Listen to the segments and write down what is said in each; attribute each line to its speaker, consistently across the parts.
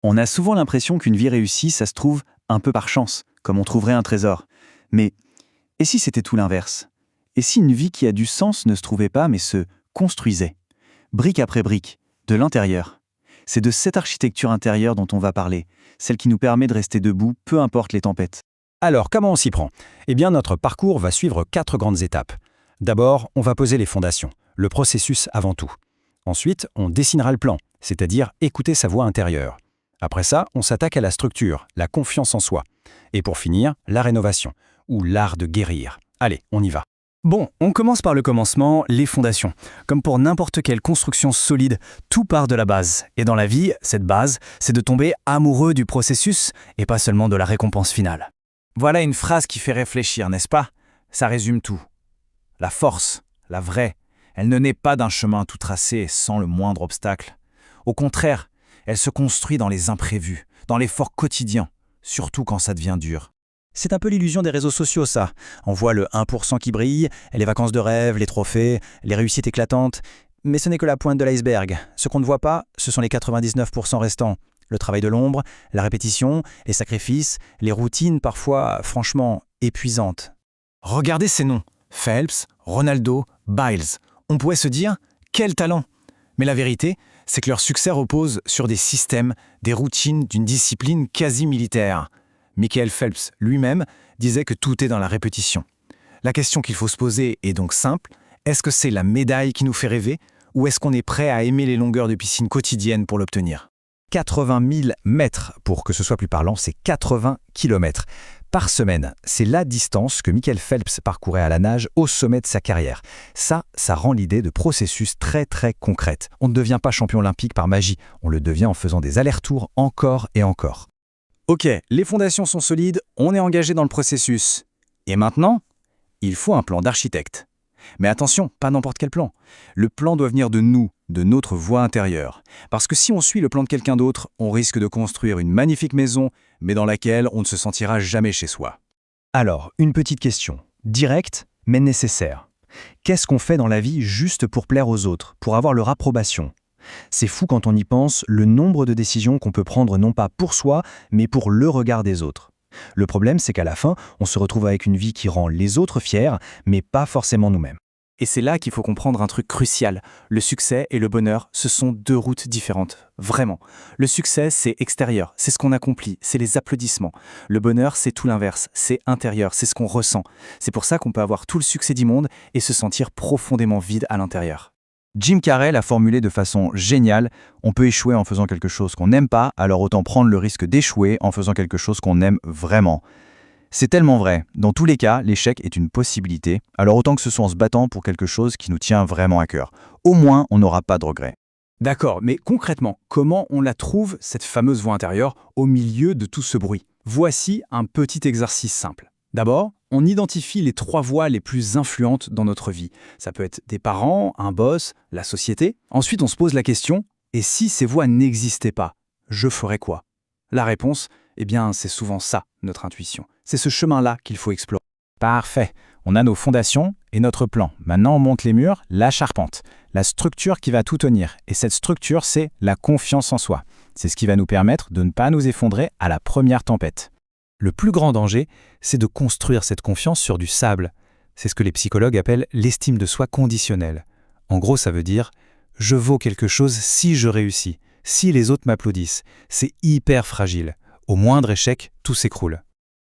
Speaker 1: On a souvent l'impression qu'une vie réussie, ça se trouve un peu par chance, comme on trouverait un trésor. Mais et si c'était tout l'inverse? Et si une vie qui a du sens ne se trouvait pas, mais se construisait, brique après brique, de l'intérieur? C'est de cette architecture intérieure dont on va parler, celle qui nous permet de rester debout, peu importe les tempêtes.
Speaker 2: Alors, comment on s'y prend? Eh bien, notre parcours va suivre 4 grandes étapes. D'abord, on va poser les fondations, le processus avant tout. Ensuite, on dessinera le plan, c'est-à-dire écouter sa voix intérieure. Après ça, on s'attaque à la structure, la confiance en soi. Et pour finir, la rénovation, ou l'art de guérir. Allez, on y va.
Speaker 3: Bon, on commence par le commencement, les fondations. Comme pour n'importe quelle construction solide, tout part de la base. Et dans la vie, cette base, c'est de tomber amoureux du processus et pas seulement de la récompense finale.
Speaker 4: Voilà une phrase qui fait réfléchir, n'est-ce pas? Ça résume tout. La force, la vraie, elle ne naît pas d'un chemin tout tracé sans le moindre obstacle. Au contraire, elle se construit dans les imprévus, dans l'effort quotidien, surtout quand ça devient dur.
Speaker 3: C'est un peu l'illusion des réseaux sociaux, ça. On voit le 1% qui brille, les vacances de rêve, les trophées, les réussites éclatantes. Mais ce n'est que la pointe de l'iceberg. Ce qu'on ne voit pas, ce sont les 99% restants. Le travail de l'ombre, la répétition, les sacrifices, les routines parfois, franchement, épuisantes.
Speaker 4: Regardez ces noms. Phelps, Ronaldo, Biles. On pourrait se dire, quel talent! Mais la vérité, c'est que leur succès repose sur des systèmes, des routines d'une discipline quasi militaire. Michael Phelps lui-même disait que tout est dans la répétition. La question qu'il faut se poser est donc simple. Est-ce que c'est la médaille qui nous fait rêver ou est-ce qu'on est prêt à aimer les longueurs de piscine quotidiennes pour l'obtenir?
Speaker 2: 80 000 mètres, pour que ce soit plus parlant, c'est 80 km par semaine. C'est la distance que Michael Phelps parcourait à la nage au sommet de sa carrière. Ça rend l'idée de processus très très concrète. On ne devient pas champion olympique par magie, on le devient en faisant des allers-retours encore et encore.
Speaker 3: Ok, les fondations sont solides, on est engagé dans le processus. Et maintenant, il faut un plan d'architecte. Mais attention, pas n'importe quel plan. Le plan doit venir de nous, de notre voix intérieure. Parce que si on suit le plan de quelqu'un d'autre, on risque de construire une magnifique maison, mais dans laquelle on ne se sentira jamais chez soi.
Speaker 2: Alors, une petite question, directe mais nécessaire. Qu'est-ce qu'on fait dans la vie juste pour plaire aux autres, pour avoir leur approbation? C'est fou quand on y pense, le nombre de décisions qu'on peut prendre non pas pour soi, mais pour le regard des autres. Le problème, c'est qu'à la fin, on se retrouve avec une vie qui rend les autres fiers, mais pas forcément nous-mêmes.
Speaker 3: Et c'est là qu'il faut comprendre un truc crucial. Le succès et le bonheur, ce sont 2 routes différentes. Vraiment. Le succès, c'est extérieur, c'est ce qu'on accomplit, c'est les applaudissements. Le bonheur, c'est tout l'inverse, c'est intérieur, c'est ce qu'on ressent. C'est pour ça qu'on peut avoir tout le succès du monde et se sentir profondément vide à l'intérieur.
Speaker 1: Jim Carrey l'a formulé de façon géniale, on peut échouer en faisant quelque chose qu'on n'aime pas, alors autant prendre le risque d'échouer en faisant quelque chose qu'on aime vraiment. C'est tellement vrai, dans tous les cas, l'échec est une possibilité, alors autant que ce soit en se battant pour quelque chose qui nous tient vraiment à cœur. Au moins, on n'aura pas de regrets.
Speaker 3: D'accord, mais concrètement, comment on la trouve, cette fameuse voix intérieure, au milieu de tout ce bruit? Voici un petit exercice simple. D'abord, on identifie les 3 voix les plus influentes dans notre vie. Ça peut être des parents, un boss, la société. Ensuite, on se pose la question, et si ces voix n'existaient pas, je ferais quoi? La réponse, eh bien, c'est souvent ça, notre intuition. C'est ce chemin-là qu'il faut explorer.
Speaker 4: Parfait. On a nos fondations et notre plan. Maintenant, on monte les murs, la charpente, la structure qui va tout tenir. Et cette structure, c'est la confiance en soi. C'est ce qui va nous permettre de ne pas nous effondrer à la première tempête.
Speaker 2: Le plus grand danger, c'est de construire cette confiance sur du sable. C'est ce que les psychologues appellent l'estime de soi conditionnelle. En gros, ça veut dire « je vaux quelque chose si je réussis, si les autres m'applaudissent ». C'est hyper fragile. Au moindre échec, tout s'écroule.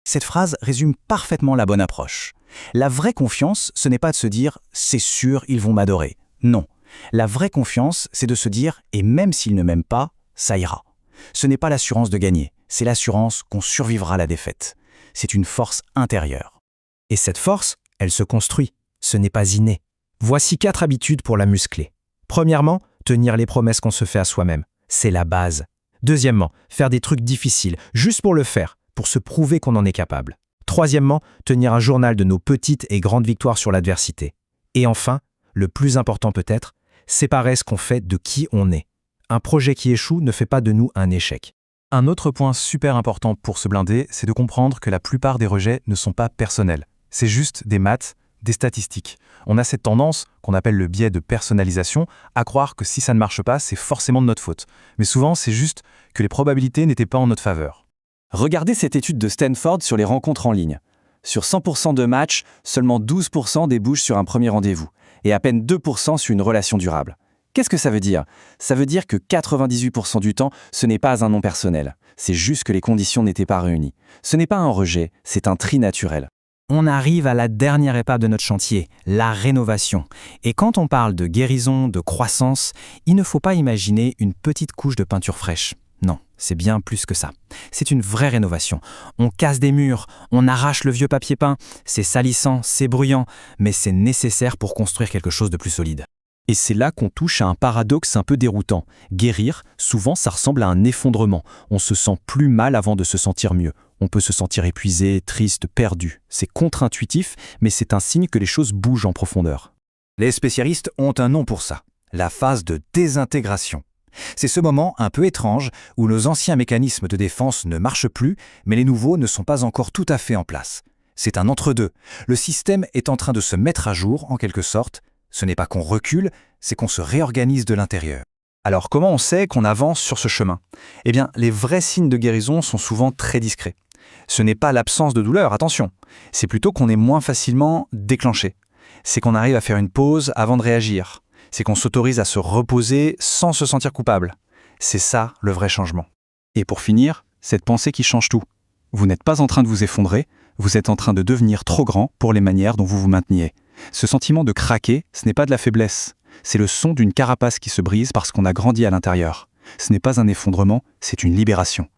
Speaker 3: Cette phrase résume parfaitement la bonne approche. La vraie confiance, ce n'est pas de se dire « c'est sûr, ils vont m'adorer ». Non. La vraie confiance, c'est de se dire « et même s'ils ne m'aiment pas, ça ira ». Ce n'est pas l'assurance de gagner, c'est l'assurance qu'on survivra à la défaite. C'est une force intérieure.
Speaker 2: Et cette force, elle se construit. Ce n'est pas inné. Voici 4 habitudes pour la muscler. Premièrement, tenir les promesses qu'on se fait à soi-même. C'est la base. Deuxièmement, faire des trucs difficiles, juste pour le faire, pour se prouver qu'on en est capable. Troisièmement, tenir un journal de nos petites et grandes victoires sur l'adversité. Et enfin, le plus important peut-être, séparer ce qu'on fait de qui on est. Un projet qui échoue ne fait pas de nous un échec.
Speaker 5: Un autre point super important pour se blinder, c'est de comprendre que la plupart des rejets ne sont pas personnels. C'est juste des maths, des statistiques. On a cette tendance, qu'on appelle le biais de personnalisation, à croire que si ça ne marche pas, c'est forcément de notre faute. Mais souvent, c'est juste que les probabilités n'étaient pas en notre faveur.
Speaker 1: Regardez cette étude de Stanford sur les rencontres en ligne. Sur 100% de matchs, seulement 12% débouchent sur un premier rendez-vous, et à peine 2% sur une relation durable. Qu'est-ce que ça veut dire? Ça veut dire que 98% du temps, ce n'est pas un non personnel. C'est juste que les conditions n'étaient pas réunies. Ce n'est pas un rejet, c'est un tri naturel.
Speaker 2: On arrive à la dernière étape de notre chantier, la rénovation. Et quand on parle de guérison, de croissance, il ne faut pas imaginer une petite couche de peinture fraîche. Non, c'est bien plus que ça. C'est une vraie rénovation. On casse des murs, on arrache le vieux papier peint, c'est salissant, c'est bruyant, mais c'est nécessaire pour construire quelque chose de plus solide.
Speaker 1: Et c'est là qu'on touche à un paradoxe un peu déroutant. Guérir, souvent, ça ressemble à un effondrement. On se sent plus mal avant de se sentir mieux. On peut se sentir épuisé, triste, perdu. C'est contre-intuitif, mais c'est un signe que les choses bougent en profondeur.
Speaker 4: Les spécialistes ont un nom pour ça, la phase de désintégration. C'est ce moment un peu étrange où nos anciens mécanismes de défense ne marchent plus, mais les nouveaux ne sont pas encore tout à fait en place. C'est un entre-deux. Le système est en train de se mettre à jour, en quelque sorte. Ce n'est pas qu'on recule, c'est qu'on se réorganise de l'intérieur.
Speaker 3: Alors comment on sait qu'on avance sur ce chemin? Eh bien, les vrais signes de guérison sont souvent très discrets. Ce n'est pas l'absence de douleur, attention. C'est plutôt qu'on est moins facilement déclenché. C'est qu'on arrive à faire une pause avant de réagir. C'est qu'on s'autorise à se reposer sans se sentir coupable. C'est ça le vrai changement. Et pour finir, cette pensée qui change tout. Vous n'êtes pas en train de vous effondrer, vous êtes en train de devenir trop grand pour les manières dont vous vous mainteniez. Ce sentiment de craquer, ce n'est pas de la faiblesse. C'est le son d'une carapace qui se brise parce qu'on a grandi à l'intérieur. Ce n'est pas un effondrement, c'est une libération.